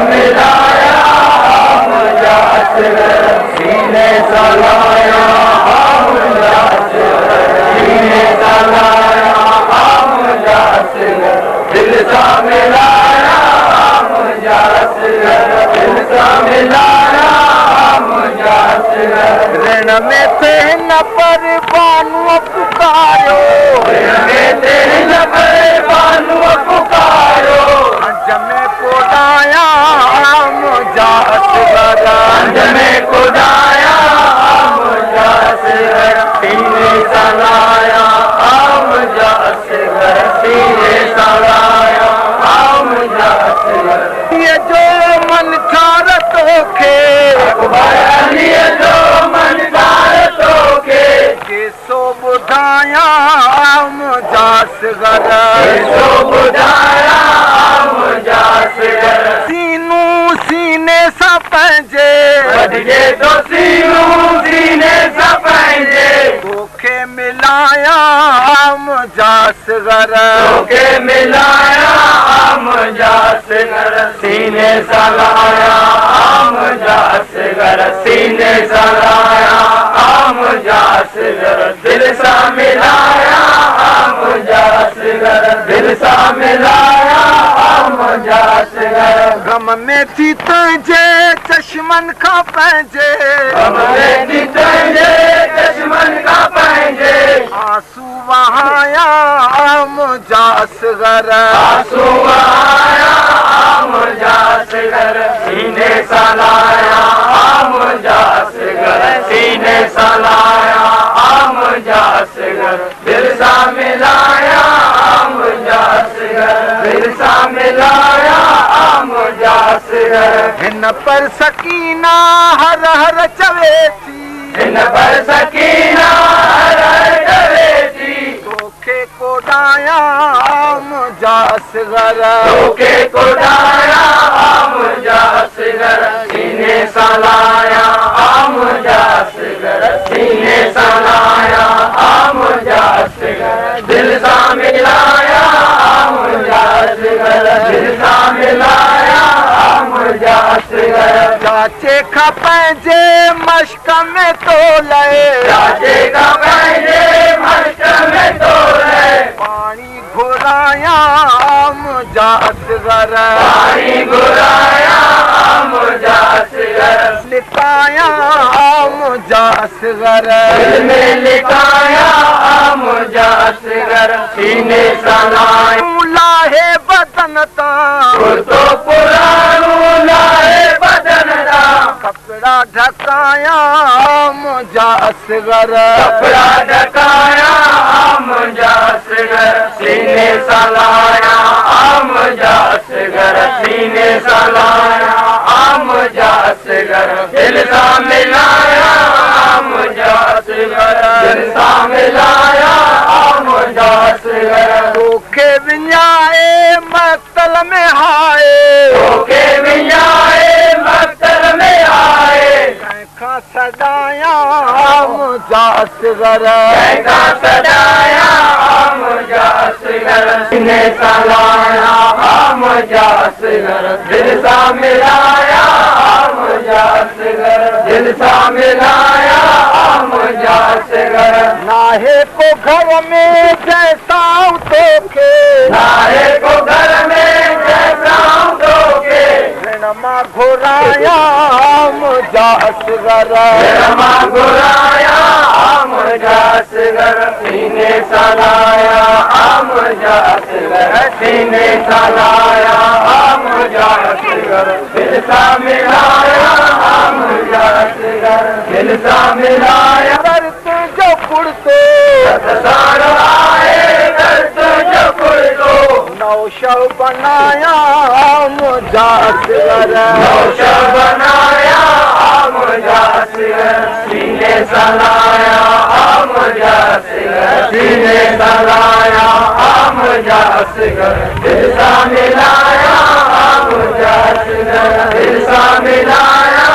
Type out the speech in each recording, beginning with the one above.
मिलाया मुझा असगर सीने सलाया मुझा असगर सीने सलाया मुझा असगर दिल सा मिलाया मुझा असगर दिल सा मिलाया मुझा असगर ऋण में थे न पर बानु पुकारो ऋण में थे न पर बानु पुकारो जमे कोडाया मुझा असगर जमे कोडाया मुझा असगर सीने सलाया मुझा असगर सीने सलाया मुझा असगर ये जो मन चार तोखे ये जो मन चार तोखे सो बुधाया मुझा असगर सो बुधाया मुझा असगर सीनू सीने सा पंहिंजे वधजे तो सीनू सीने सा पंहिंजे तोखे मिलाया मुझा असगर तोखे मिलाया मुझा असगर सीने सा लाया मुझा असगर सीने सा लाया मुझा असगर दिल सा मिलाया मुझा असगर दिल सा मिलाया मुझा असगर गम में थी तुझे चश्मन का पंहिंजे गम में थी तुझे चश्मन का पंहिंजे आंसू वहाया मुझा असगर आंसू वहाया मुझा असगर सीने सा लाया मुझा असगर सीने सा लाया मुझा असगर दिल सा मिलाया मुझा असगर दिल सा मिलाया मुझा असगर हिन पर सकीना हर हर चवे थी हिन पर सकीना हर हर चवे थी तोखे कोडाया मुझा असगर तोखे कोडाया मुझा असगर सीने सा लाया मुझा असगर सीने सा लाया मुझा असगर दिल सा मिलाया मुझा असगर दिल सा मिलाया मुझा असगर चाचे का पंहिंजे मश्क में तो लए चाचे का पंहिंजे मश्क में तो लए पानी घुराया मुझा असगर पानी घुराया मुझा असगर लिखाया मुझा असगर दिल में लिखाया मुझा असगर सीने सा लाहे बदन ता तो पुरानो लाहे बदन ता कपड़ा ढकाया मुझा असगर कपड़ा ढकाया मुझा असगर सीने सा लाया मुझा असगर सीने सा लाया मुझा असगर दिल सा मिलाया मुझा असगर दिल सा मिलाया मुझा असगर तोखे विञाए मक्तल में हाए तोखे विञाए मक्तल में आए कंहिंखां सॾाया मुझा असगर कंहिंखां सॾाया मुझा असगर सीने सा लाया मुझा असगर दिल सा मिलाया मुझा असगर दिल सा मिलाया मुझा असगर नाहे को घर में जैसा तोखे नाहे को घर में जैसा तोखे ऋण मां घुराया मुझा असगर ऋण मां घुराया मुझा असगर सीने सा लाया मुझा असगर सीने सा लाया मुझा असगर दिल सा मिलाया मुझा असगर दिल सा मिलाया कर तुझो पुरतो सारो आए कर तुझो पुरतो नौशव बनाया मुझा असगर नौशव बनाया मुझा असगर सीने सा लाया मुझा असगर सीने सा लाया मुझा असगर दिल सा मिलाया मुझा असगर दिल सा मिलाया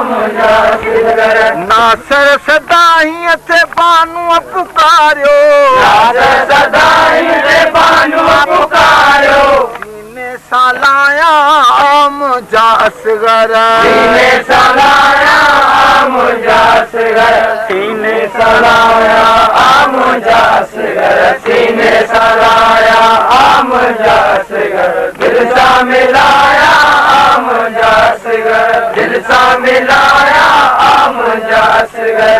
मुझा असगर नासर सदाई थे बानु पुकारियो नासर सदाई थे बानु पुकारियो सीने सालाया मुझा असगर सीने सलाया मुझा असगर सीने सलाया मुझा असगर सीने सलाया मुझा असगर दिल सा मिलाया मुझा असगर दिल सा मिलाया मुझा असगर